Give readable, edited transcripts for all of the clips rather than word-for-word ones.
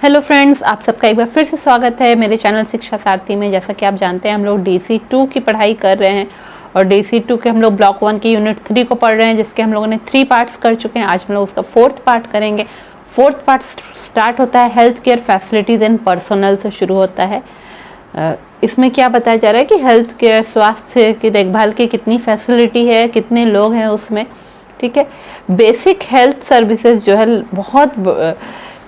Hello friends, आप सबका एक बार फिर से स्वागत है मेरे चैनल शिक्षा सारथी में। जैसा कि आप जानते हैं हम लोग DC2 की पढ़ाई कर रहे हैं और DC2 के हम लोग ब्लॉक 1 की यूनिट 3 को पढ़ रहे हैं, जिसके हम लोगों ने 3 पार्ट्स कर चुके हैं। आज हम लोग उसका 4th पार्ट करेंगे। 4th पार्ट स्टार्ट होता है health care facilities and personal से शुरू होता है। इसमें क्या बताया जा रहा है कि हेल्थ केयर, स्वास्थ्य की देखभाल की कितनी फैसिलिटी है, कितने लोग हैं उसमें। ठीक है, बेसिक हेल्थ सर्विसेज जो है बहुत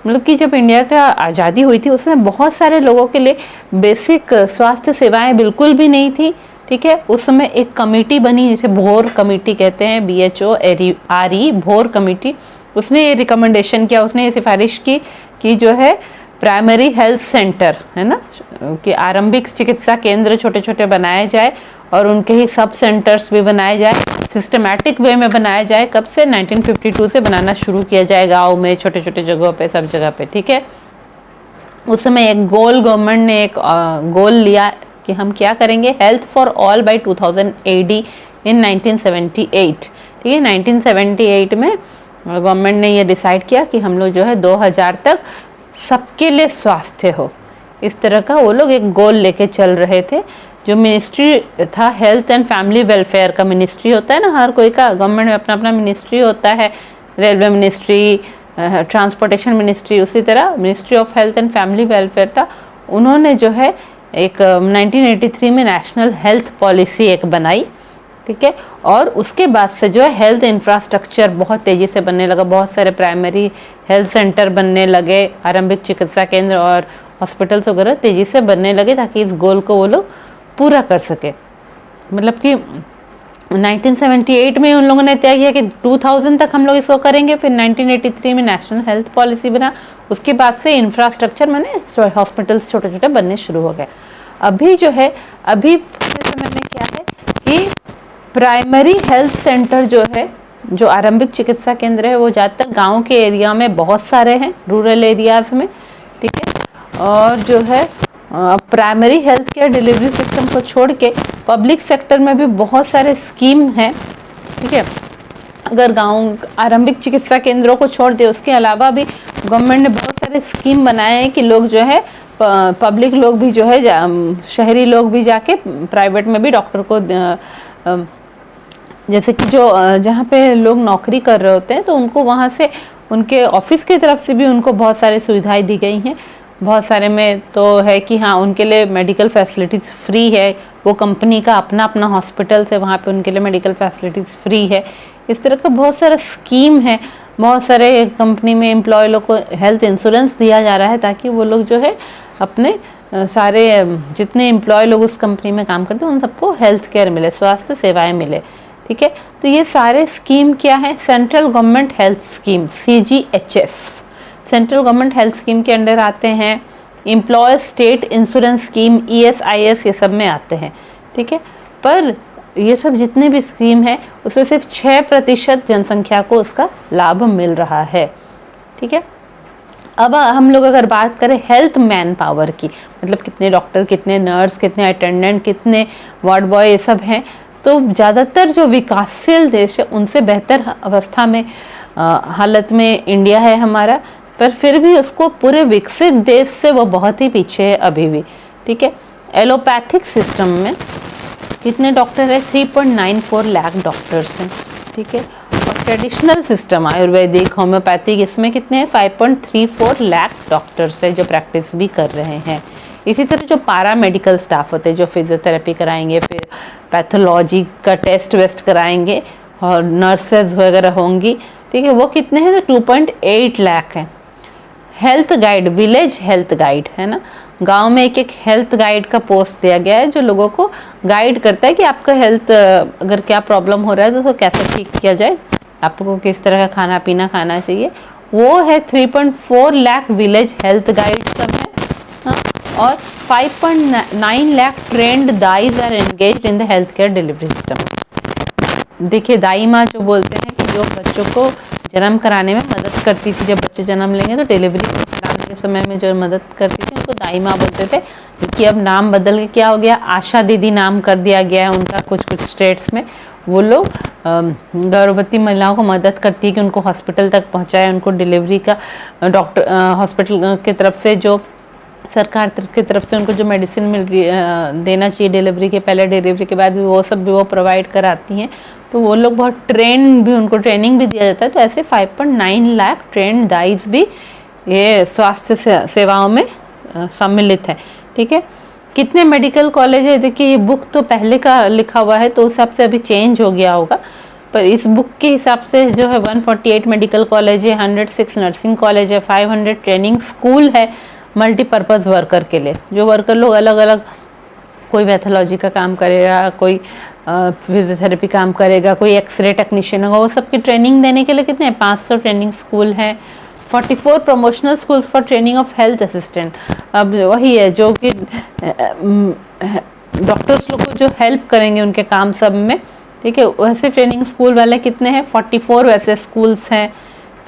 मतलब कि जब इंडिया का आज़ादी हुई थी उसमें बहुत सारे लोगों के लिए बेसिक स्वास्थ्य सेवाएं बिल्कुल भी नहीं थी। ठीक है, उस समय एक कमेटी बनी जिसे भोर कमेटी कहते हैं, BHORE भोर कमेटी। उसने ये रिकमेंडेशन किया, उसने ये सिफारिश की कि जो है प्राइमरी हेल्थ सेंटर है ना, कि आरंभिक चिकित्सा केंद्र छोटे छोटे बनाए जाए और उनके ही सब सेंटर्स भी बनाए जाए, सिस्टमैटिक वे में बनाया जाए। कब से? 1952 से बनाना शुरू किया जाए, गांव में छोटे छोटे जगहों पे, सब जगह पे। ठीक है, उस समय एक गोल गवर्नमेंट ने एक गोल लिया कि हम क्या करेंगे, health for all by 2000 AD in 1978। ठीक है, 1978 में गवर्नमेंट ने ये डिसाइड किया कि हम लोग जो है 2000 तक सबके लिए स्वास्थ्य हो। इस तरह का वो लोग एक गोल लेके चल रहे थे। जो मिनिस्ट्री था, हेल्थ एंड फैमिली वेलफेयर का मिनिस्ट्री होता है ना, हर कोई का गवर्नमेंट में अपना अपना मिनिस्ट्री होता है। रेलवे मिनिस्ट्री, ट्रांसपोर्टेशन मिनिस्ट्री, उसी तरह ministry of health and family welfare था। उन्होंने जो है एक 1983 में नेशनल हेल्थ पॉलिसी एक बनाई। ठीक है, और उसके बाद से जो है हेल्थ इंफ्रास्ट्रक्चर बहुत तेज़ी से बनने लगा। बहुत सारे प्राइमरी हेल्थ सेंटर बनने लगे, आरंभिक चिकित्सा केंद्र और हॉस्पिटल्स वगैरह तेज़ी से बनने लगे ताकि इस गोल को वो लोग पूरा कर सके। मतलब कि 1978 में उन लोगों ने तय किया कि 2000 तक हम लोग इसको करेंगे। फिर 1983 में नेशनल हेल्थ पॉलिसी बना। उसके बाद से इंफ्रास्ट्रक्चर माने हॉस्पिटल्स छोटे छोटे बनने शुरू हो गए। अभी जो है, अभी के समय में क्या है कि प्राइमरी हेल्थ सेंटर जो है, जो आरंभिक चिकित्सा केंद्र है, वो ज़्यादातर गाँव के एरिया में बहुत सारे हैं, रूरल एरियाज़ में। ठीक है, और जो है primary health care delivery system को छोड़ के पब्लिक सेक्टर में भी बहुत सारे स्कीम हैं। ठीक है, अगर गांव आरंभिक चिकित्सा केंद्रों को छोड़ दे, उसके अलावा भी गवर्नमेंट ने बहुत सारे स्कीम बनाए हैं कि लोग जो है पब्लिक लोग भी जो है शहरी लोग भी जाके प्राइवेट में भी डॉक्टर को, जैसे कि जो जहाँ पे लोग नौकरी कर रहे होते हैं तो उनको वहाँ से उनके ऑफिस की तरफ से भी उनको बहुत सारी सुविधाएं दी गई हैं। बहुत सारे में तो है कि हाँ, उनके लिए मेडिकल फैसिलिटीज़ फ्री है। वो कंपनी का अपना अपना हॉस्पिटल है, वहाँ पे उनके लिए मेडिकल फैसिलिटीज़ फ्री है। इस तरह का बहुत सारा स्कीम है। बहुत सारे कंपनी में एम्प्लॉय लोग को हेल्थ इंश्योरेंस दिया जा रहा है ताकि वो लोग जो है अपने सारे जितने एम्प्लॉय लोग उस कंपनी में काम करते हैं उन सबको हेल्थ केयर मिले, स्वास्थ्य सेवाएँ मिले। ठीक है, तो ये सारे स्कीम क्या है? Central government health scheme, CGHS central government health scheme के अंडर आते हैं। Employ state insurance scheme, ESIS, ये सब में आते हैं। ठीक है, पर ये सब जितने भी स्कीम है उसमें सिर्फ 6% जनसंख्या को उसका लाभ मिल रहा है। ठीक है, अब हम लोग अगर बात करें हेल्थ मैन पावर की, मतलब कितने डॉक्टर, कितने नर्स, कितने अटेंडेंट, कितने वार्ड बॉय, ये सब हैं, तो ज़्यादातर जो विकासशील देश है उनसे बेहतर अवस्था में हालत में इंडिया है हमारा, पर फिर भी उसको पूरे विकसित देश से वो बहुत ही पीछे है अभी भी। ठीक है, एलोपैथिक सिस्टम में कितने डॉक्टर है? 3.94 लाख डॉक्टर्स हैं। ठीक है, और ट्रेडिशनल सिस्टम आयुर्वेदिक, होम्योपैथिक, इसमें कितने हैं? 5.34 लाख डॉक्टर्स है जो प्रैक्टिस भी कर रहे हैं। इसी तरह जो पारा मेडिकल स्टाफ होते हैं, जो फिजियोथेरेपी कराएंगे, फिर पैथोलॉजी का टेस्ट वेस्ट कराएंगे, और नर्सेज वगैरह होंगी। ठीक है, वो कितने हैं? तो 2.8 लाख हैं। Health guide, village health guide है ना, गांव में एक एक हेल्थ गाइड का पोस्ट दिया गया है जो लोगों को गाइड करता है कि आपका हेल्थ अगर क्या प्रॉब्लम हो रहा है तो उसको कैसे ठीक किया जाए, आपको किस तरह का खाना पीना खाना चाहिए। वो है 3.4 लाख विलेज हेल्थ गाइड सब है। हाँ? और 5.9 lakh trained dais are engaged in the health care delivery system. देखिए, दाई माँ जो बोलते हैं कि जो बच्चों को जन्म कराने में मदद करती थी, जब बच्चे जन्म लेंगे तो डिलीवरी कराने के समय में जो मदद करती थी उनको दाई माँ बोलते थे। क्योंकि अब नाम बदल के क्या हो गया, आशा दीदी नाम कर दिया गया है उनका कुछ कुछ स्टेट्स में। वो लोग गर्भवती महिलाओं को मदद करती है कि उनको हॉस्पिटल तक पहुंचाए, उनको डिलीवरी का डॉक्टर हॉस्पिटल की तरफ से जो सरकार की तरफ से उनको जो मेडिसिन मिल रही देना चाहिए डिलीवरी के पहले, डिलीवरी के बाद भी, वो सब भी वो प्रोवाइड कराती हैं। तो वो लोग बहुत उनको ट्रेनिंग भी दिया जाता है। तो ऐसे 5.9 लाख ट्रेंड दाइज भी ये स्वास्थ्य सेवाओं में सम्मिलित है। ठीक है, कितने मेडिकल कॉलेज है? देखिए ये बुक तो पहले का लिखा हुआ है तो उस हिसाब से अभी चेंज हो गया होगा, पर इस बुक के हिसाब से जो है 148 मेडिकल कॉलेज है, 106 नर्सिंग कॉलेज है, 500 ट्रेनिंग स्कूल है मल्टीपर्पज़ वर्कर के लिए। जो वर्कर लोग अलग अलग, कोई पैथोलॉजी का काम करेगा, कोई फिजियोथेरेपी काम करेगा, कोई एक्सरे टेक्नीशियन होगा, वो सबकी ट्रेनिंग देने के लिए कितने 500 ट्रेनिंग स्कूल हैं। 44 promotional schools for training of health assistant. अब वही है जो कि डॉक्टर्स लोग को जो हेल्प करेंगे उनके काम सब में। ठीक है, वैसे ट्रेनिंग स्कूल वाले कितने हैं? 44 वैसे स्कूल्स हैं।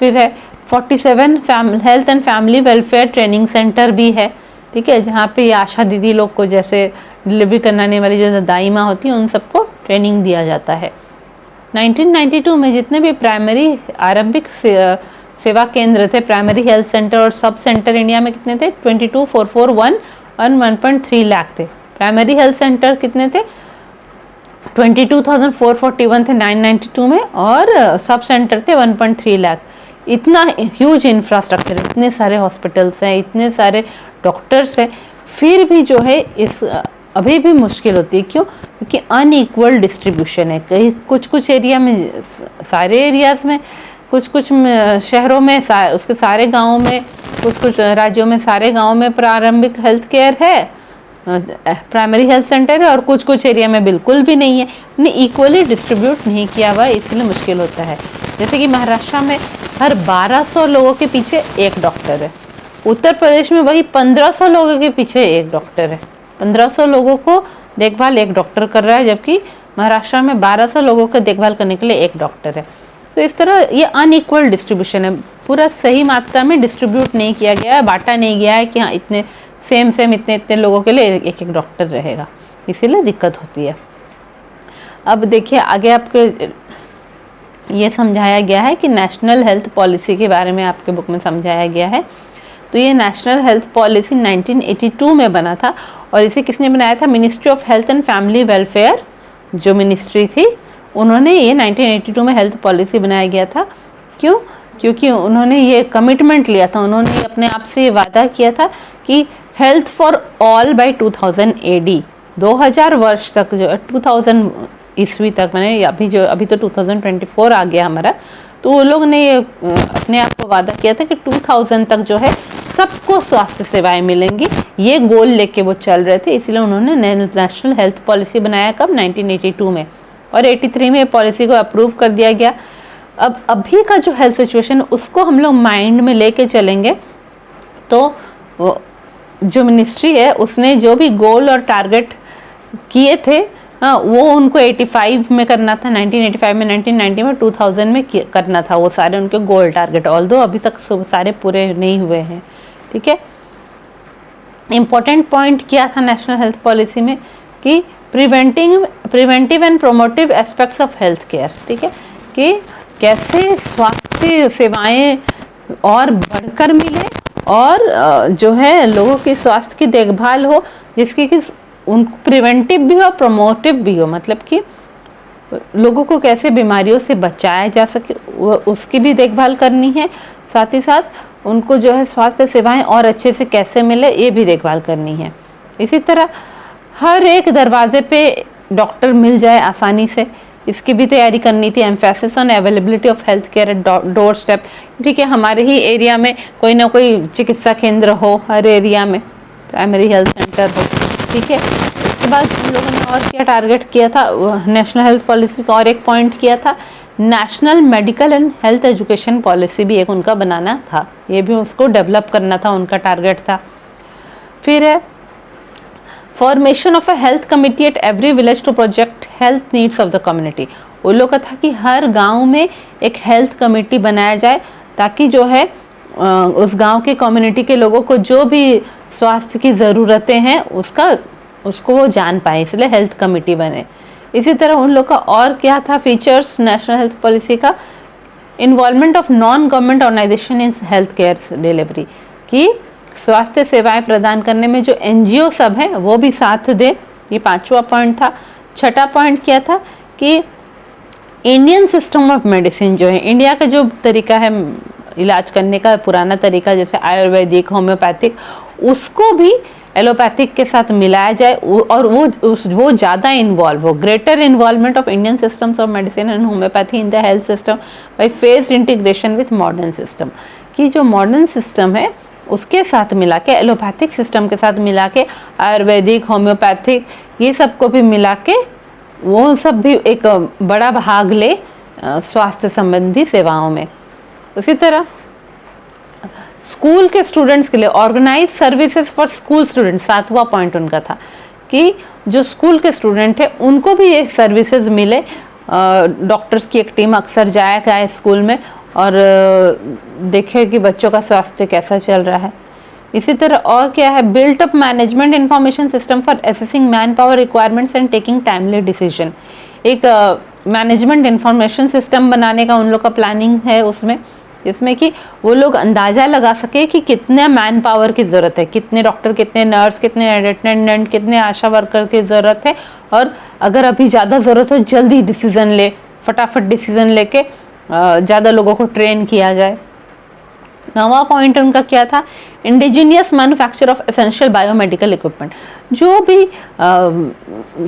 फिर है 47 health and family welfare training centre भी है। ठीक है, जहाँ पे ये आशा दीदी लोग को, जैसे डिलीवरी कराने वाली जो दाई माँ होती हैं, उन सबको ट्रेनिंग दिया जाता है। 1992 में जितने भी प्राइमरी आरंभिक सेवा केंद्र थे, प्राइमरी हेल्थ सेंटर और सब सेंटर इंडिया में कितने थे? 22,441 और 1.3 लाख थे। प्राइमरी हेल्थ सेंटर कितने थे? 22,441 थे 992 में, और सब सेंटर थे 1.3 लाख। इतना ह्यूज इंफ्रास्ट्रक्चर, इतने सारे हॉस्पिटल्स हैं, इतने सारे डॉक्टर्स हैं, फिर भी जो है इस अभी भी मुश्किल होती है। क्यों? क्योंकि अनइक्वल डिस्ट्रीब्यूशन है। कहीं कुछ एरिया में, सारे एरियाज में, कुछ शहरों में, उसके सारे गांवों में, कुछ राज्यों में सारे गांवों में प्रारंभिक हेल्थ केयर है, प्राइमरी हेल्थ सेंटर है, और कुछ एरिया में बिल्कुल भी नहीं है। इक्वली डिस्ट्रीब्यूट नहीं किया हुआ, इसलिए मुश्किल होता है। जैसे कि महाराष्ट्र में हर 1200 लोगों के पीछे एक डॉक्टर है। उत्तर प्रदेश में वही 1500 लोगों के पीछे एक डॉक्टर है। 1500 लोगों को देखभाल एक डॉक्टर कर रहा है, जबकि महाराष्ट्र में 1200 लोगों को देखभाल करने के लिए एक डॉक्टर है। तो इस तरह ये अनइक्वल डिस्ट्रीब्यूशन है, पूरा सही मात्रा में डिस्ट्रीब्यूट नहीं किया गया है, बांटा नहीं गया है कि हाँ इतने सेम इतने लोगों के लिए एक डॉक्टर रहेगा, इसीलिए दिक्कत होती है। अब देखिए आगे आपके ये समझाया गया है कि नेशनल हेल्थ पॉलिसी के बारे में आपके बुक में समझाया गया है। तो ये नेशनल हेल्थ पॉलिसी 1982 में बना था, और इसे किसने बनाया था? Ministry of health and family welfare जो मिनिस्ट्री थी, उन्होंने ये 1982 में हेल्थ पॉलिसी बनाया गया था। क्यों? क्योंकि उन्होंने ये कमिटमेंट लिया था, उन्होंने अपने आप से ये वादा किया था कि health for all by 2000 AD, 2000 वर्ष तक, जो 2000 ईस्वी तक, मैंने अभी तो 2024 आ गया हमारा, तो वो लोग ने ये अपने आप को वादा किया था कि 2000 तक जो है सबको स्वास्थ्य सेवाएं मिलेंगी। ये गोल लेके वो चल रहे थे, इसलिए उन्होंने नेशनल हेल्थ पॉलिसी बनाया कब? 1982 में, और 83 में पॉलिसी को अप्रूव कर दिया गया। अब अभी का जो हेल्थ सिचुएशन उसको हम लोग माइंड में लेके चलेंगे, तो जो मिनिस्ट्री है उसने जो भी गोल और टारगेट किए थे, वो उनको 85 में करना था, 1985 में, 1990 में, 2000 में करना था, वो सारे उनके गोल टारगेट, ऑल्दो अभी तक सारे पूरे नहीं हुए हैं। ठीक है, इम्पोर्टेंट पॉइंट क्या था नेशनल हेल्थ पॉलिसी में? कि preventive and promotive aspects of health care. ठीक है, कि कैसे स्वास्थ्य सेवाएं और बढ़कर मिले, और जो है लोगों की स्वास्थ्य की देखभाल हो, जिसकी कि उनको प्रिवेंटिव भी हो, प्रोमोटिव भी हो, मतलब कि लोगों को कैसे बीमारियों से बचाया जा सके, उसकी भी देखभाल करनी है। साथ ही साथ उनको जो है स्वास्थ्य सेवाएं और अच्छे से कैसे मिले, ये भी देखभाल करनी है। इसी तरह हर एक दरवाजे पे डॉक्टर मिल जाए आसानी से, इसकी भी तैयारी करनी थी। Emphasis on availability of health care at door step. ठीक है, हमारे ही एरिया में कोई ना कोई चिकित्सा केंद्र हो, हर एरिया में प्राइमरी हेल्थ सेंटर हो। ठीक है, उसके बाद हम लोगों ने और क्या टारगेट किया था नेशनल हेल्थ पॉलिसी का? और एक पॉइंट किया था, national medical and health education policy भी एक उनका बनाना था, ये भी उसको डेवलप करना था, उनका टारगेट था। फिर है formation of a health committee at every village to project health needs of the community. वो लोग का था कि हर गांव में एक हेल्थ कमेटी बनाया जाए, ताकि जो है उस गांव के कम्युनिटी के लोगों को जो भी स्वास्थ्य की ज़रूरतें हैं उसको वो जान पाए, इसलिए हेल्थ कमेटी बने। इसी तरह उन लोग का और क्या था फीचर्स नेशनल हेल्थ पॉलिसी का, involvement of non government organisation in health care delivery, कि स्वास्थ्य सेवाएं प्रदान करने में जो एनजीओ सब हैं वो भी साथ दे, ये 5वां पॉइंट था। 6ठा पॉइंट क्या था कि इंडियन सिस्टम ऑफ मेडिसिन जो है, इंडिया का जो तरीका है इलाज करने का पुराना तरीका जैसे आयुर्वेदिक होम्योपैथिक, उसको भी एलोपैथिक के साथ मिलाया जाए और वो ज़्यादा इन्वॉल्व हो, greater involvement of Indian systems of medicine and homeopathy in the health system by phased integration with modern system, कि जो मॉडर्न सिस्टम है उसके साथ मिला के, एलोपैथिक सिस्टम के साथ मिला के आयुर्वेदिक होम्योपैथिक ये सब को भी मिला के वो सब भी एक बड़ा भाग ले स्वास्थ्य संबंधी सेवाओं में। उसी तरह स्कूल के स्टूडेंट्स के लिए organise services for school students, 7वां पॉइंट उनका था कि जो स्कूल के स्टूडेंट है उनको भी ये सर्विसेज मिले। डॉक्टर्स की एक टीम अक्सर जाए स्कूल में और देखे कि बच्चों का स्वास्थ्य कैसा चल रहा है। इसी तरह और क्या है, built up management information system for assessing man power requirements and taking timely decision, एक मैनेजमेंट इंफॉर्मेशन सिस्टम बनाने का उन लोग का प्लानिंग है उसमें, जिसमें कि वो लोग अंदाज़ा लगा सके कि कितने मैन पावर की ज़रूरत है, कितने डॉक्टर, कितने नर्स, कितने अटेंडेंट, कितने आशा वर्कर की ज़रूरत है, और अगर अभी ज़्यादा ज़रूरत हो जल्दी डिसीज़न ले, फटाफट डिसीज़न लेके ज़्यादा लोगों को ट्रेन किया जाए। 9वां पॉइंट उनका क्या था, indigenous manufacture of essential biomedical equipment, जो भी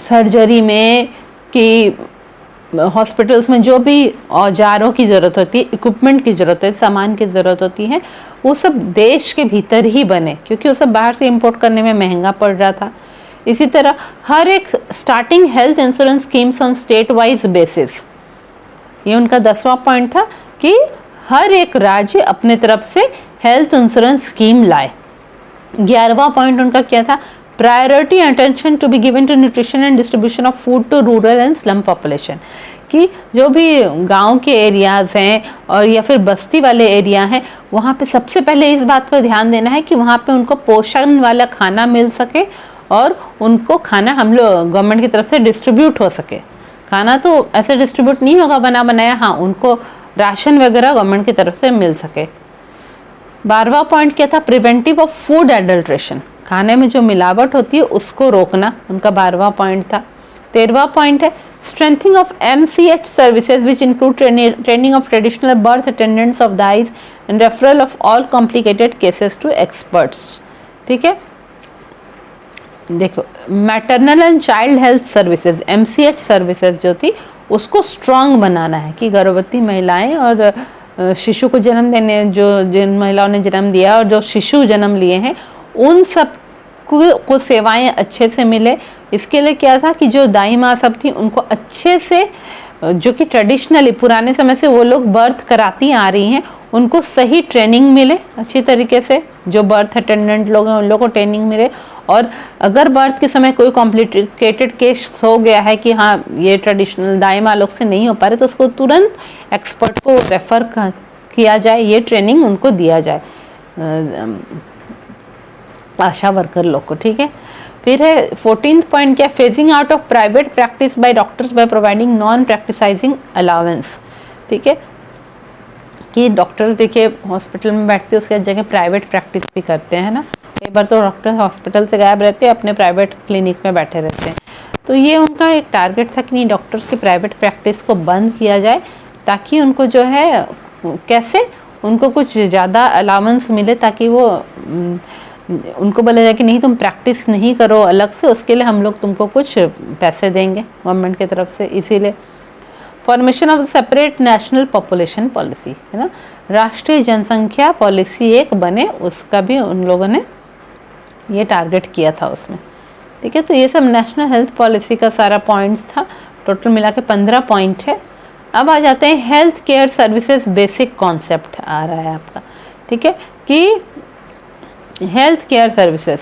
सर्जरी में कि हॉस्पिटल्स में जो भी औजारों की ज़रूरत होती है, इक्विपमेंट की ज़रूरत है, सामान की ज़रूरत होती है, वो सब देश के भीतर ही बने, क्योंकि वो सब बाहर से इंपोर्ट करने में महंगा पड़ रहा था। इसी तरह हर एक starting health insurance schemes on state wise basis, ये उनका 10वां पॉइंट था कि हर एक राज्य अपने तरफ से हेल्थ इंश्योरेंस स्कीम लाए। 11वां पॉइंट उनका क्या था, priority attention to be given to nutrition and distribution of food to rural and slum population, कि जो भी गांव के एरियाज़ हैं और या फिर बस्ती वाले एरिया हैं वहाँ पे सबसे पहले इस बात पर ध्यान देना है कि वहाँ पे उनको पोषण वाला खाना मिल सके और उनको खाना हम लोग गवर्नमेंट की तरफ से डिस्ट्रीब्यूट हो सके। खाना तो ऐसे डिस्ट्रीब्यूट नहीं होगा बना बनाया, हाँ उनको राशन वगैरह गवर्नमेंट की तरफ से मिल सके। 12वां पॉइंट क्या था, प्रिवेंटिव ऑफ फूड एडल्ट्रेशन, खाने में जो मिलावट होती है उसको रोकना, उनका 12वां पॉइंट था। 13वां पॉइंट है strengthening of MCH services which include training of traditional birth attendants of the eyes and referral of all complicated cases to experts. ठीक है, देखो maternal and child health services MCH services जो थी उसको strong बनाना है कि गर्भवती महिलाएं और शिशु को जन्म देने, जो जिन महिलाओं ने जन्म दिया और जो शिशु जन्म लिए हैं उन सब को सेवाएं अच्छे से मिले। इसके लिए क्या था कि जो दाई माँ सब थी उनको अच्छे से, जो कि ट्रेडिशनली पुराने समय से वो लोग बर्थ कराती आ रही हैं, उनको सही ट्रेनिंग मिले अच्छी तरीके से, जो बर्थ अटेंडेंट लोग हैं उन लोगों को ट्रेनिंग मिले, और अगर बर्थ के समय कोई कॉम्प्लिकेटेड केस हो गया है कि हाँ ये ट्रेडिशनल दाई माँ लोग से नहीं हो पा रहे तो उसको तुरंत एक्सपर्ट को रेफर किया जाए, ये ट्रेनिंग उनको दिया जाए आशा वर्कर लोग को। ठीक है, फिर है 14th पॉइंट क्या, phasing out of private practice by doctors by providing non practising allowance. ठीक है, कि डॉक्टर्स देखिए हॉस्पिटल में बैठते हैं उसके जगह प्राइवेट प्रैक्टिस भी करते हैं ना, कई बार तो डॉक्टर हॉस्पिटल से गायब रहते हैं, अपने प्राइवेट क्लिनिक में बैठे रहते हैं। तो ये उनका एक टारगेट था कि नहीं, डॉक्टर्स की प्राइवेट प्रैक्टिस को बंद किया जाए ताकि उनको जो है कैसे उनको कुछ ज़्यादा अलाउंस मिले, ताकि वो उनको बोला जाए कि नहीं तुम प्रैक्टिस नहीं करो अलग से, उसके लिए हम लोग तुमको कुछ पैसे देंगे गवर्नमेंट की तरफ से। इसीलिए formation of separate national population policy है ना, राष्ट्रीय जनसंख्या पॉलिसी एक बने, उसका भी उन लोगों ने ये टारगेट किया था उसमें। ठीक है, तो ये सब नेशनल हेल्थ पॉलिसी का सारा पॉइंट्स था, टोटल मिला के 15 पॉइंट है। अब आ जाते हैं health care services basic concept आ रहा है आपका। ठीक है, कि हेल्थ केयर सर्विसेज,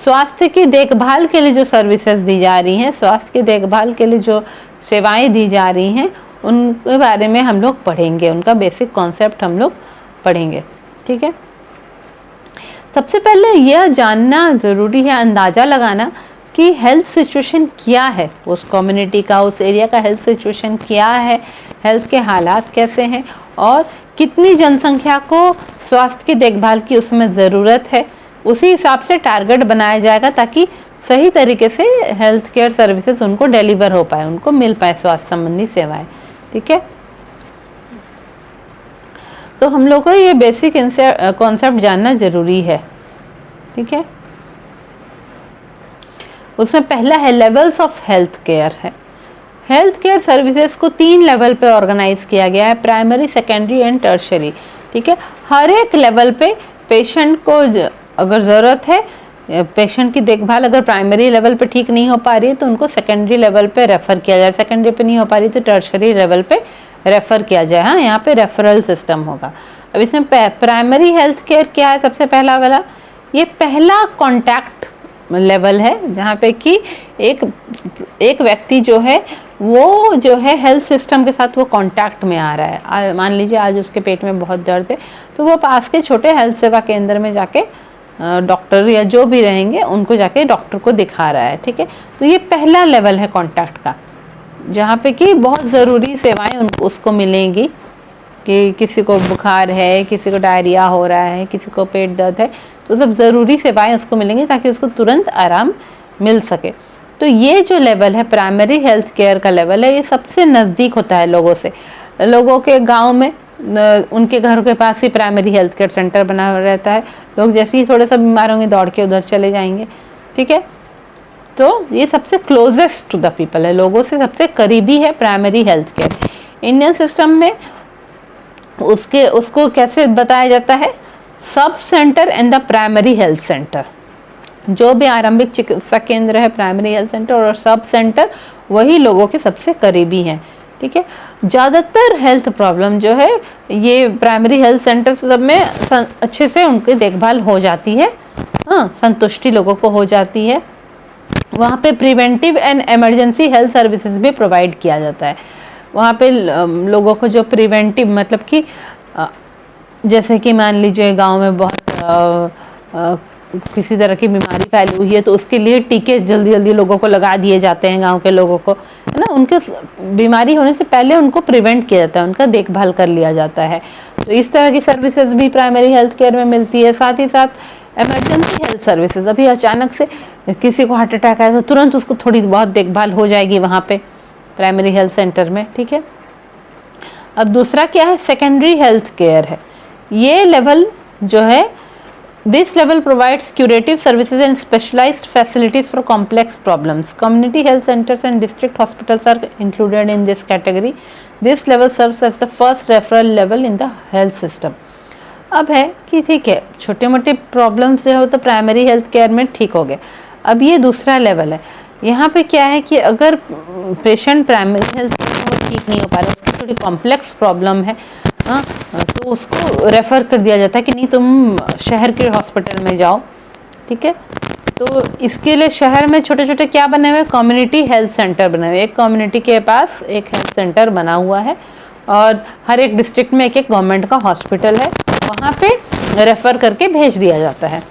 स्वास्थ्य की देखभाल के लिए जो सर्विसेज दी जा रही हैं, स्वास्थ्य की देखभाल के लिए जो सेवाएं दी जा रही हैं उनके बारे में हम लोग पढ़ेंगे, उनका बेसिक कॉन्सेप्ट हम लोग पढ़ेंगे। ठीक है, सबसे पहले यह जानना ज़रूरी है, अंदाज़ा लगाना कि हेल्थ सिचुएशन क्या है, उस कम्युनिटी का, उस एरिया का हेल्थ सिचुएशन क्या है, हेल्थ के हालात कैसे हैं और कितनी जनसंख्या को स्वास्थ्य की देखभाल की उसमें ज़रूरत है, उसी हिसाब से टारगेट बनाया जाएगा ताकि सही तरीके से हेल्थ केयर सर्विसेज उनको डिलीवर हो पाए, उनको मिल पाए स्वास्थ्य संबंधी सेवाएं। ठीक है, तो हम लोग को ये बेसिक कॉन्सेप्ट जानना जरूरी है। ठीक है, उसमें पहला है लेवल्स ऑफ हेल्थ केयर है। हेल्थ केयर सर्विसेज को 3 लेवल पे ऑर्गेनाइज किया गया है, प्राइमरी, सेकेंडरी एंड टर्शरी। ठीक है, हर एक लेवल पे पेशेंट को अगर ज़रूरत है, पेशेंट की देखभाल अगर प्राइमरी लेवल पे ठीक नहीं हो पा रही है तो उनको सेकेंडरी लेवल पे रेफ़र किया जाए, सेकेंडरी पे नहीं हो पा रही तो टर्शरी लेवल पे रेफ़र किया जाए। हाँ, यहाँ पे रेफरल सिस्टम होगा। अब इसमें प्राइमरी हेल्थ केयर क्या है, सबसे पहला वाला, ये पहला कॉन्टैक्ट लेवल है जहाँ पे कि एक व्यक्ति जो है वो जो है हेल्थ सिस्टम के साथ वो कांटेक्ट में आ रहा है। मान लीजिए आज उसके पेट में बहुत दर्द है तो वो पास के छोटे हेल्थ सेवा केंद्र में जाके डॉक्टर या जो भी रहेंगे उनको जाके डॉक्टर को दिखा रहा है। ठीक है, तो ये पहला लेवल है कांटेक्ट का, जहाँ पे कि बहुत ज़रूरी सेवाएं उसको मिलेंगी कि किसी को बुखार है, किसी को डायरिया हो रहा है, किसी को पेट दर्द है, तो सब ज़रूरी सेवाएं उसको मिलेंगी ताकि उसको तुरंत आराम मिल सके। तो ये जो लेवल है प्राइमरी हेल्थ केयर का लेवल है, ये सबसे नज़दीक होता है लोगों से। लोगों के गांव में उनके घरों के पास ही प्राइमरी हेल्थ केयर सेंटर बना रहता है, लोग जैसे ही थोड़ा सा बीमार होंगे दौड़ के उधर चले जाएंगे। ठीक है, तो ये सबसे क्लोजेस्ट टू द पीपल है, लोगों से सबसे करीबी है primary health care. Indian system में उसको कैसे बताया जाता है, sub centre and the primary health centre. जो भी आरंभिक चिकित्सा केंद्र है प्राइमरी हेल्थ सेंटर और सब सेंटर वही लोगों के सबसे करीबी हैं। ठीक है, ज़्यादातर हेल्थ प्रॉब्लम जो है ये प्राइमरी हेल्थ सेंटर सब में अच्छे से उनकी देखभाल हो जाती है। हाँ, संतुष्टि लोगों को हो जाती है। वहाँ पे preventive and emergency health services भी प्रोवाइड किया जाता है। वहाँ पे लोगों को जो प्रिवेंटिव मतलब कि जैसे कि मान लीजिए गांव में बहुत किसी तरह की बीमारी फैली हुई है तो उसके लिए टीके जल्दी जल्दी लोगों को लगा दिए जाते हैं, गांव के लोगों को, है ना, उनके बीमारी होने से पहले उनको प्रिवेंट किया जाता है, उनका देखभाल कर लिया जाता है। तो इस तरह की सर्विसेज भी प्राइमरी हेल्थ केयर में मिलती है। साथ ही साथ इमरजेंसी हेल्थ सर्विसेज, अभी अचानक से किसी को हार्ट अटैक आया तो तुरंत उसको थोड़ी बहुत देखभाल हो जाएगी वहाँ पे प्राइमरी हेल्थ सेंटर में। ठीक है, अब दूसरा क्या है, सेकेंडरी हेल्थ केयर है। ये लेवल जो है, this level provides curative services and specialised facilities for complex problems. Community health centres and district hospitals are included in this category. This level serves as the first referral level in the health system. अब है कि ठीक है, छोटे मोटे problems जो है तो प्राइमरी हेल्थ केयर में ठीक हो गए। अब ये दूसरा लेवल है, यहाँ पे क्या है कि अगर पेशेंट प्राइमरी हेल्थ केयर में ठीक नहीं हो पा रहा, उसकी थोड़ी कॉम्प्लेक्स प्रॉब्लम है, हाँ, तो उसको रेफ़र कर दिया जाता है कि नहीं तुम शहर के हॉस्पिटल में जाओ। ठीक है, तो इसके लिए शहर में छोटे छोटे क्या बने हुए, कम्युनिटी हेल्थ सेंटर बने हुए। एक कम्युनिटी के पास एक हेल्थ सेंटर बना हुआ है और हर एक डिस्ट्रिक्ट में एक एक गवर्नमेंट का हॉस्पिटल है, वहाँ पे रेफ़र करके भेज दिया जाता है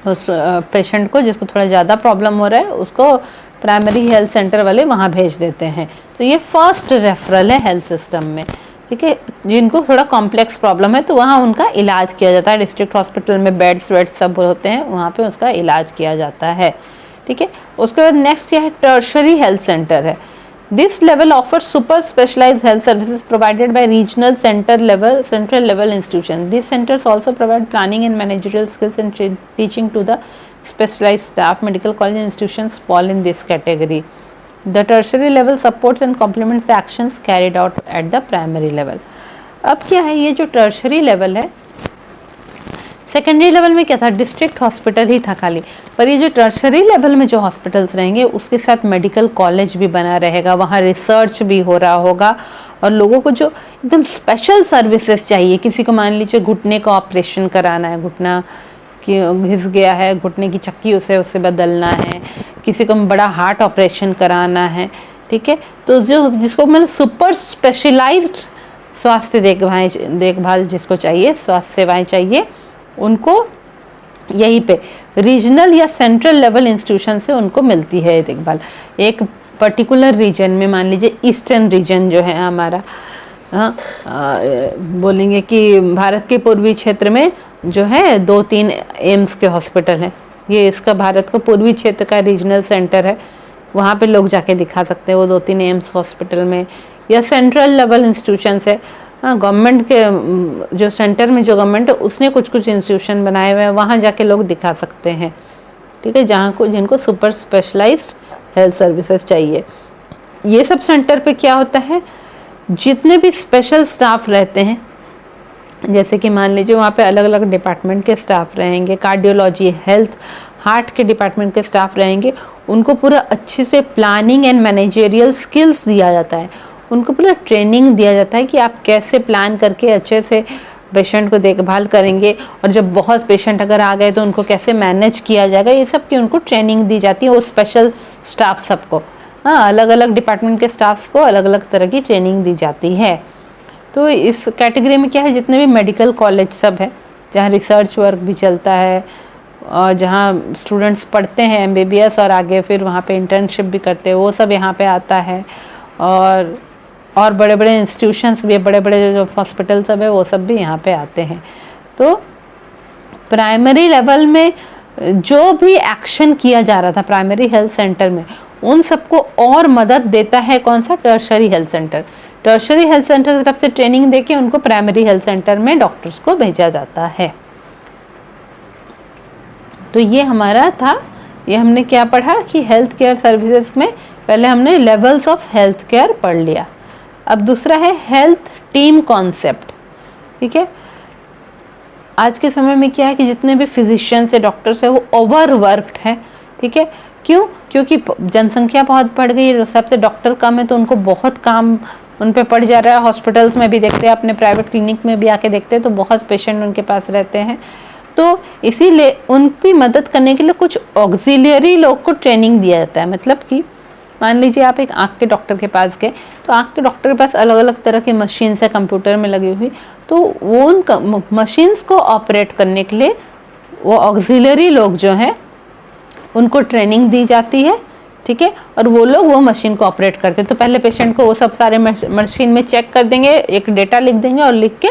उस पेशेंट को जिसको थोड़ा ज़्यादा प्रॉब्लम हो रहा है, उसको प्राइमरी हेल्थ सेंटर वाले वहाँ भेज देते हैं। तो ये फर्स्ट रेफरल है हेल्थ सिस्टम में। ठीक है, जिनको थोड़ा कॉम्प्लेक्स प्रॉब्लम है तो वहाँ उनका इलाज किया जाता है। डिस्ट्रिक्ट हॉस्पिटल में बेड्स वेड्स सब होते हैं, वहाँ पे उसका इलाज किया जाता है। ठीक है, उसके बाद नेक्स्ट क्या है, टर्शरी हेल्थ सेंटर है। This level offer super specialised health services provided by regional central level institution. This centres also provide planning and managerial skills and teaching to the specialised staff. Medical college institutions fall in this category. The tertiary level supports and complements the actions carried out at the primary level. अब क्या है, ये जो tertiary level है, secondary level में क्या था, district hospital ही था खाली, पर ये जो टर्शरी लेवल में जो हॉस्पिटल्स रहेंगे उसके साथ मेडिकल कॉलेज भी बना रहेगा, वहाँ रिसर्च भी हो रहा होगा और लोगों को जो एकदम स्पेशल सर्विसेज चाहिए, किसी को मान लीजिए घुटने का ऑपरेशन कराना है, घुटना कि घिस गया है, घुटने की चक्की उसे बदलना है, किसी को बड़ा हार्ट ऑपरेशन कराना है। ठीक है, तो जो जिसको मतलब सुपर स्पेशलाइज्ड स्वास्थ्य देखभाल जिसको चाहिए, स्वास्थ्य सेवाएं चाहिए, उनको यहीं पे रीजनल या सेंट्रल लेवल इंस्टीट्यूशन से उनको मिलती है देखभाल। एक पर्टिकुलर रीजन में, मान लीजिए ईस्टर्न रीजन जो है हमारा, बोलेंगे कि भारत के पूर्वी क्षेत्र में जो है 2-3 एम्स के हॉस्पिटल हैं। ये इसका भारत का पूर्वी क्षेत्र का रीजनल सेंटर है, वहाँ पे लोग जाके दिखा सकते हैं वो 2-3 एम्स हॉस्पिटल में। या सेंट्रल लेवल इंस्टीट्यूशंस है, गवर्नमेंट के जो सेंटर में जो गवर्नमेंट है उसने कुछ इंस्टीट्यूशन बनाए हुए हैं, वहाँ जाके लोग दिखा सकते हैं, ठीक है, जहाँ को जिनको सुपर स्पेशलाइज्ड हेल्थ सर्विसेज चाहिए। ये सब सेंटर पे क्या होता है, जितने भी स्पेशल स्टाफ रहते हैं, जैसे कि मान लीजिए वहाँ पे अलग अलग डिपार्टमेंट के स्टाफ रहेंगे, कार्डियोलॉजी, हेल्थ, हार्ट के डिपार्टमेंट के स्टाफ रहेंगे, उनको पूरा अच्छे से प्लानिंग एंड मैनेजेरियल स्किल्स दिया जाता है, उनको पूरा ट्रेनिंग दिया जाता है कि आप कैसे प्लान करके अच्छे से पेशेंट को देखभाल करेंगे, और जब बहुत पेशेंट अगर आ गए तो उनको कैसे मैनेज किया जाएगा, ये सब की उनको ट्रेनिंग दी जाती है। वो स्पेशल स्टाफ सबको, अलग अलग डिपार्टमेंट के स्टाफ को अलग अलग तरह की ट्रेनिंग दी जाती है। तो इस कैटेगरी में क्या है, जितने भी मेडिकल कॉलेज सब है जहाँ रिसर्च वर्क भी चलता है, और जहाँ स्टूडेंट्स पढ़ते हैं MBBS और आगे फिर वहाँ पे इंटर्नशिप भी करते हैं, वो सब यहाँ पे आता है। और बड़े बड़े इंस्टीट्यूशंस भी, बड़े बड़े जो हॉस्पिटल सब है वो सब भी यहाँ पे आते हैं। तो प्राइमरी लेवल में जो भी एक्शन किया जा रहा था प्राइमरी हेल्थ सेंटर में, उन सबको और मदद देता है कौन सा, tertiary health centre. Tertiary health centre की तरफ से ट्रेनिंग देके उनको प्राइमरी हेल्थ सेंटर में डॉक्टर्स को भेजा जाता है। तो ये हमारा था, ये हमने क्या पढ़ा कि हेल्थ केयर सर्विसेज में पहले हमने लेवल्स ऑफ हेल्थ केयर पढ़ लिया। अब दूसरा है हेल्थ टीम कॉन्सेप्ट, ठीक है। आज के समय में क्या है कि जितने भी फिजिशियंस है, डॉक्टर्स है, वो ओवरवर्क्ड है, ठीक है। क्यों? क्योंकि जनसंख्या बहुत बढ़ गई है, सबसे डॉक्टर कम है, तो उनको बहुत काम उन पे पड़ जा रहा है। हॉस्पिटल्स में भी देखते हैं, अपने प्राइवेट क्लिनिक में भी आके देखते हैं तो बहुत पेशेंट उनके पास रहते हैं। तो इसीलिए उनकी मदद करने के लिए कुछ ऑक्सिलियरी लोग को ट्रेनिंग दिया जाता है। मतलब कि मान लीजिए आप एक आँख के डॉक्टर के पास गए, तो आँख के डॉक्टर के पास अलग अलग तरह की मशीन है कंप्यूटर में लगी हुई, तो वो उन मशीन्स को ऑपरेट करने के लिए वो ऑक्सिलियरी लोग जो हैं उनको ट्रेनिंग दी जाती है, ठीक है। और वो लोग वो मशीन को ऑपरेट करते हैं। तो पहले पेशेंट को वो सब सारे मशीन में चेक कर देंगे, एक डेटा लिख देंगे और लिख के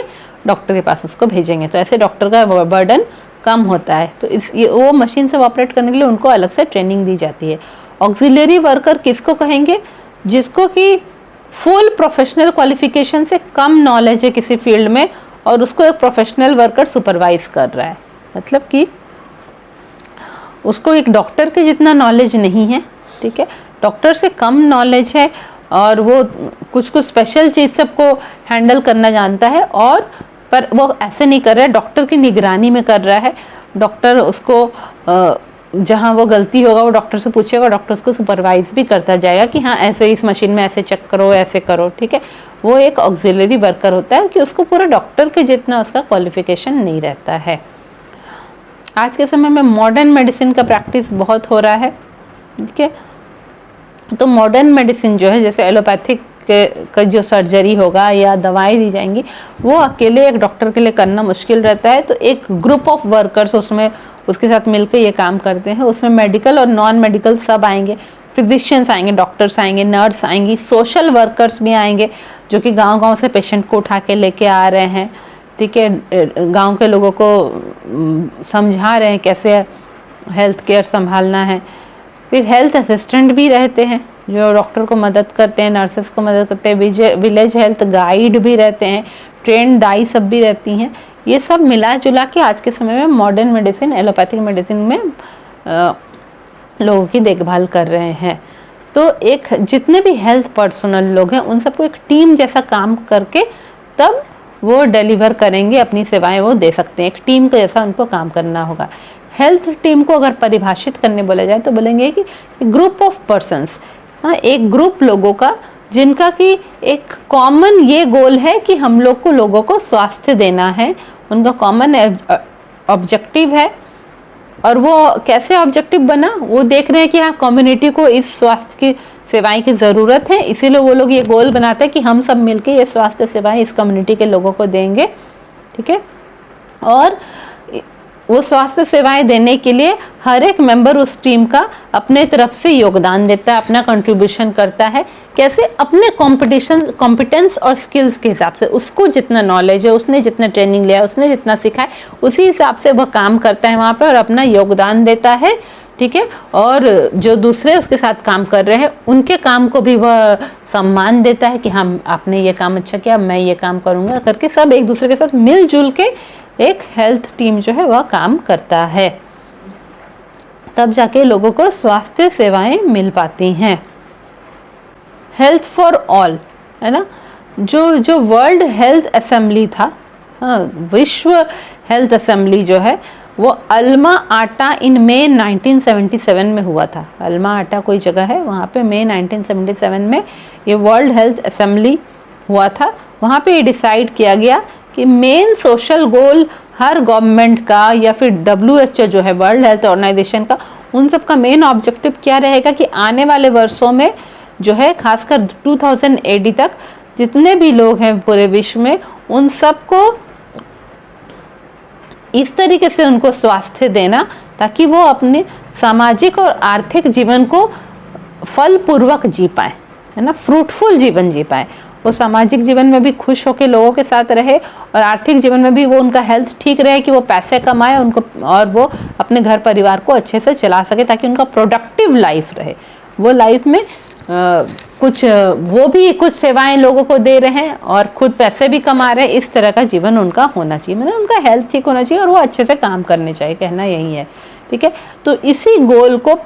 डॉक्टर के पास उसको भेजेंगे। तो ऐसे डॉक्टर का बर्डन कम होता है। तो वो मशीन से ऑपरेट करने के लिए उनको अलग से ट्रेनिंग दी जाती है। ऑक्सिलियरी वर्कर किसको कहेंगे? जिसको कि फुल प्रोफेशनल क्वालिफिकेशन से कम नॉलेज है किसी फील्ड में और उसको एक प्रोफेशनल वर्कर सुपरवाइज कर रहा है। मतलब कि उसको एक डॉक्टर के जितना नॉलेज नहीं है, ठीक है, डॉक्टर से कम नॉलेज है और वो कुछ स्पेशल चीज़ सबको हैंडल करना जानता है, और पर वो ऐसे नहीं कर रहा है, डॉक्टर की निगरानी में कर रहा है। डॉक्टर उसको जहाँ वो गलती होगा वो डॉक्टर से पूछेगा, डॉक्टर उसको सुपरवाइज भी करता जाएगा कि हाँ ऐसे इस मशीन में ऐसे चेक करो, ऐसे करो, ठीक है। वो एक ऑक्सिलरी वर्कर होता है कि उसको पूरा डॉक्टर के जितना उसका क्वालिफिकेशन नहीं रहता है। आज के समय में मॉडर्न मेडिसिन का प्रैक्टिस बहुत हो रहा है, ठीक है। तो मॉडर्न मेडिसिन जो है, जैसे एलोपैथिक का जो सर्जरी होगा या दवाएं दी जाएंगी, वो अकेले एक डॉक्टर के लिए करना मुश्किल रहता है। तो एक ग्रुप ऑफ वर्कर्स उसमें उसके साथ मिलकर ये काम करते हैं। उसमें मेडिकल और नॉन मेडिकल सब आएंगे, फिजिशियंस आएंगे, डॉक्टर्स आएंगे, नर्स आएंगी, सोशल वर्कर्स भी आएंगे जो कि गांव-गांव से पेशेंट को उठा के लेके आ रहे हैं, ठीक है। गांव के लोगों को समझा रहे हैं कैसे हेल्थ केयर संभालना है। फिर हेल्थ असिस्टेंट भी रहते हैं जो डॉक्टर को मदद करते हैं, नर्सेस को मदद करते हैं, विलेज हेल्थ गाइड भी रहते हैं, ट्रेन दाई सब भी रहती हैं। ये सब मिला जुला के आज के समय में मॉडर्न मेडिसिन, एलोपैथिक मेडिसिन में लोगों की देखभाल कर रहे हैं। तो एक जितने भी हेल्थ पर्सनल लोग हैं उन सबको एक टीम जैसा काम करके तब वो डिलीवर करेंगे, अपनी सेवाएं वो दे सकते हैं। एक टीम के जैसा उनको काम करना होगा। हेल्थ टीम को अगर परिभाषित करने बोला जाए तो बोलेंगे कि ग्रुप ऑफ पर्सन्स, एक ग्रुप लोगों का जिनका कि एक कॉमन ये गोल है कि हम लोग को लोगों को स्वास्थ्य देना है, उनका कॉमन ऑब्जेक्टिव है। और वो कैसे ऑब्जेक्टिव बना, वो देख रहे हैं कि हाँ कम्युनिटी को इस स्वास्थ्य की सेवाएं की ज़रूरत है, इसीलिए वो लोग ये गोल बनाते हैं कि हम सब मिलके ये स्वास्थ्य सेवाएं इस कम्युनिटी के लोगों को देंगे, ठीक है। और वो स्वास्थ्य सेवाएं देने के लिए हर एक मेंबर उस टीम का अपने तरफ से योगदान देता है, अपना कंट्रीब्यूशन करता है। कैसे? अपने कॉम्पिटेंस और स्किल्स के हिसाब से, उसको जितना नॉलेज है, उसने जितना ट्रेनिंग लिया है, उसने जितना सीखा है, उसी हिसाब से वह काम करता है वहाँ पे और अपना योगदान देता है। ठीक है। और जो दूसरे उसके साथ काम कर रहे हैं उनके काम को भी वह सम्मान देता है कि हम आपने ये काम अच्छा किया, मैं ये काम करूँगा करके सब एक दूसरे के साथ मिलजुल के एक हेल्थ टीम जो है वह काम करता है। तब जाके लोगों को स्वास्थ्य सेवाएं मिल पाती हैं। हेल्थ फॉर ऑल, है ना, जो वर्ल्ड हेल्थ असेंबली था, हाँ, विश्व हेल्थ असेंबली जो है वो अल्मा आटा इन मई 1977 में हुआ था। अल्मा आटा कोई जगह है, वहाँ पे मई 1977 में ये वर्ल्ड हेल्थ असेंबली हुआ था। वहाँ पे ये डिसाइड किया गया कि मेन सोशल गोल हर गवर्नमेंट का या फिर WHO जो है वर्ल्ड हेल्थ ऑर्गेनाइजेशन का, उन सब का मेन ऑब्जेक्टिव क्या रहेगा कि आने वाले वर्षों में जो है खासकर 2000 AD तक जितने भी लोग हैं पूरे विश्व में उन सबको इस तरीके से उनको स्वास्थ्य देना ताकि वो अपने सामाजिक और आर्थिक जीवन को फलपूर्वक जी पाए, है ना, फ्रूटफुल जीवन जी पाए। वो सामाजिक जीवन में भी खुश होकर लोगों के साथ रहे और आर्थिक जीवन में भी वो उनका हेल्थ ठीक रहे कि वो पैसे कमाए उनको और वो अपने घर परिवार को अच्छे से चला सके ताकि उनका प्रोडक्टिव लाइफ रहे। वो लाइफ में वो भी कुछ सेवाएं लोगों को दे रहे हैं और खुद पैसे भी कमा रहे हैं। इस तरह का जीवन उनका होना चाहिए, मतलब उनका हेल्थ ठीक होना चाहिए और वो अच्छे से काम करने चाहिए, कहना यही है। ठीक है। तो इसी गोल को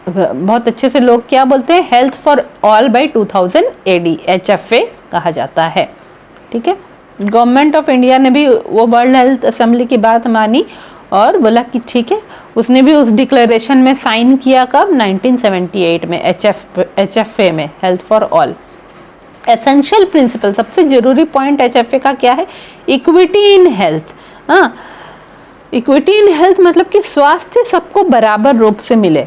बहुत अच्छे से लोग क्या बोलते हैं, health for all by 2000 AD HFA कहा जाता है। ठीक है। गवर्नमेंट ऑफ इंडिया ने भी वो वर्ल्ड हेल्थ असेंबली की बात मानी और बोला कि ठीक है, उसने भी उस डिक्लेरेशन में साइन किया। कब? 1978 में HFA में, health for all. Essential principal, सबसे जरूरी पॉइंट HFA का क्या है? Equity in health. हाँ, इक्विटी इन हेल्थ मतलब कि स्वास्थ्य सबको बराबर रूप से मिले।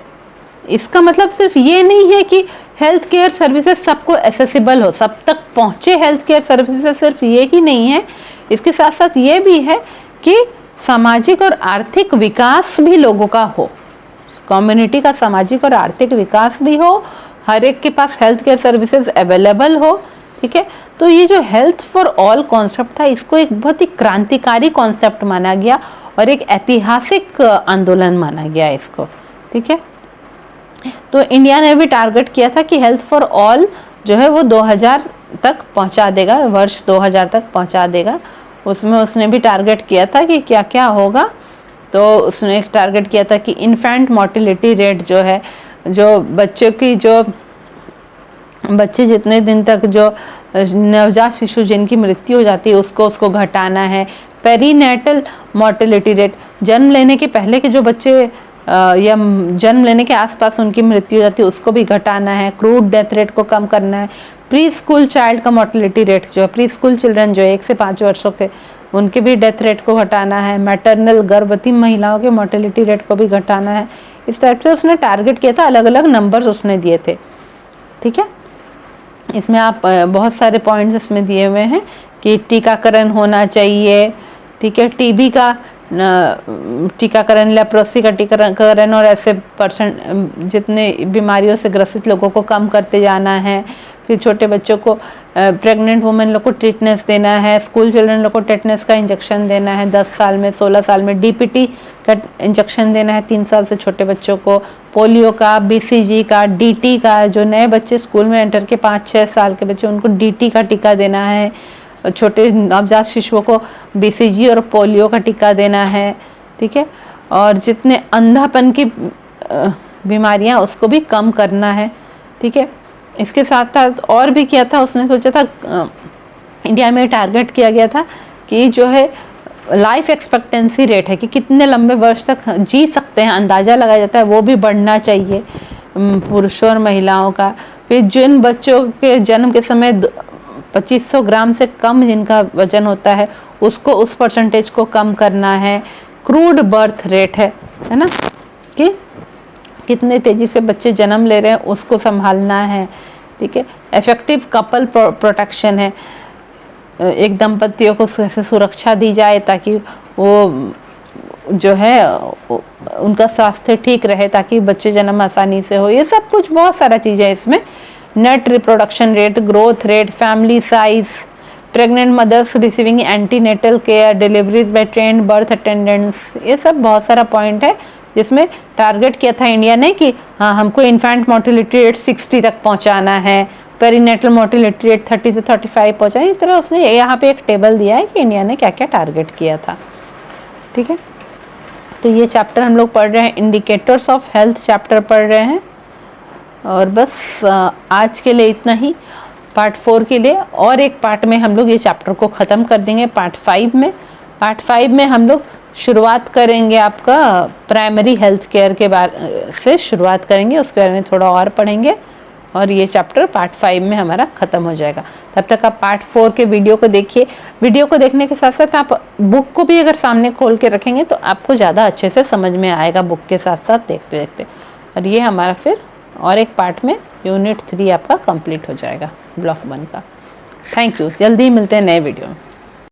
इसका मतलब सिर्फ ये नहीं है कि हेल्थ केयर सर्विसेज सबको एसेसिबल हो, सब तक पहुंचे हेल्थ केयर सर्विसेज, सिर्फ ये ही नहीं है। इसके साथ साथ ये भी है कि सामाजिक और आर्थिक विकास भी लोगों का हो, कम्युनिटी का सामाजिक और आर्थिक विकास भी हो, हर एक के पास हेल्थ केयर सर्विसेज अवेलेबल हो। ठीक है। तो ये जो हेल्थ फॉर ऑल कॉन्सेप्ट था, इसको एक बहुत ही क्रांतिकारी कॉन्सेप्ट माना गया और एक ऐतिहासिक आंदोलन माना गया इसको। ठीक है। तो इंडिया ने भी टारगेट किया था कि हेल्थ फॉर ऑल जो है वो 2000 तक पहुंचा देगा, वर्ष 2000 तक पहुंचा देगा। उसमें उसने भी टारगेट किया था कि क्या क्या होगा। तो उसने एक टारगेट किया था कि इन्फेंट मोर्टिलिटी रेट जो है, जो बच्चों की, जो बच्चे जितने दिन तक जो नवजात शिशु जिनकी मृत्यु हो जाती है उसको घटाना है। पेरीनेटल मोर्टिलिटी रेट, जन्म लेने के पहले के जो बच्चे या जन्म लेने के आसपास उनकी मृत्यु हो जाती है उसको भी घटाना है। क्रूड डेथ रेट को कम करना है। प्री स्कूल चाइल्ड का मोर्टिलिटी रेट जो है, प्री स्कूल चिल्ड्रन जो 1 से 5 वर्षों के, उनके भी डेथ रेट को घटाना है। मैटरनल, गर्भवती महिलाओं के मोर्टिलिटी रेट को भी घटाना है। इस टाइप से उसने टारगेट किया था, अलग अलग नंबर्स उसने दिए थे। ठीक है। इसमें आप बहुत सारे पॉइंट्स इसमें दिए हुए हैं कि टीकाकरण होना चाहिए। ठीक है। टीबी का टीकाकरण, लेप्रोसी का टीकाकरण और ऐसे जितने बीमारियों से ग्रसित लोगों को कम करते जाना है। फिर छोटे बच्चों को, प्रेग्नेंट वुमेन लोग को टेटनस देना है। स्कूल चिल्ड्रन लोग को टेटनस का इंजेक्शन देना है 10 साल में। 16 साल में DPT का इंजेक्शन देना है 3 साल से छोटे बच्चों को। पोलियो का, BCG का, DT का, जो नए बच्चे स्कूल में एंटर के 5-6 साल के बच्चे उनको DT का टीका देना है। छोटे नवजात शिशुओं को BCG और पोलियो का टीका देना है। ठीक है। और जितने अंधापन की बीमारियां उसको भी कम करना है। ठीक है। इसके साथ साथ और भी किया था, उसने सोचा था, इंडिया में टारगेट किया गया था कि जो है लाइफ एक्सपेक्टेंसी रेट है कि कितने लंबे वर्ष तक जी सकते हैं, अंदाज़ा लगाया जाता है, वो भी बढ़ना चाहिए पुरुषों और महिलाओं का। फिर जिन बच्चों के जन्म के समय 2500 ग्राम से कम जिनका वजन होता है उसको, उस परसेंटेज को कम करना है। क्रूड बर्थ रेट है ना, कि कितने तेजी से बच्चे जन्म ले रहे हैं उसको संभालना है। ठीक है। इफेक्टिव कपल प्रोटेक्शन है, एक दंपतियों को कैसे सुरक्षा दी जाए ताकि वो जो है उनका स्वास्थ्य ठीक रहे, ताकि बच्चे जन्म आसानी से हो। ये सब कुछ बहुत सारा चीज़ है इसमें। Net reproduction rate, growth rate, family size, pregnant mothers receiving antenatal care, deliveries by trained birth attendants, ये सब बहुत सारा पॉइंट है जिसमें टारगेट किया था इंडिया ने कि हाँ हमको इन्फेंट मोर्टिलिटी रेट 60 तक पहुंचाना है, पेरीनेटल मोर्टिलिटी रेट 30 से 35 पहुंचाना। इस तरह उसने यहाँ पे एक टेबल दिया है कि इंडिया ने क्या क्या टारगेट किया था। ठीक है, तो ये चैप्टर हम लोग पढ़ रहे हैं, इंडिकेटर्स ऑफ हेल्थ चैप्टर पढ़ रहे हैं। और बस आज के लिए इतना ही। पार्ट 4 के लिए और एक पार्ट में हम लोग ये चैप्टर को ख़त्म कर देंगे। पार्ट 5 में हम लोग शुरुआत करेंगे, आपका प्राइमरी हेल्थ केयर के बारे से शुरुआत करेंगे, उसके बारे में थोड़ा और पढ़ेंगे और ये चैप्टर पार्ट 5 में हमारा ख़त्म हो जाएगा। तब तक आप पार्ट 4 के वीडियो को देखिए। वीडियो को देखने के साथ साथ आप बुक को भी अगर सामने खोल के रखेंगे तो आपको ज़्यादा अच्छे से समझ में आएगा बुक के साथ साथ देखते देखते। और ये हमारा फिर और एक पार्ट में यूनिट 3 आपका कंप्लीट हो जाएगा ब्लॉक 1 का। थैंक यू, जल्दी मिलते हैं नए वीडियो में।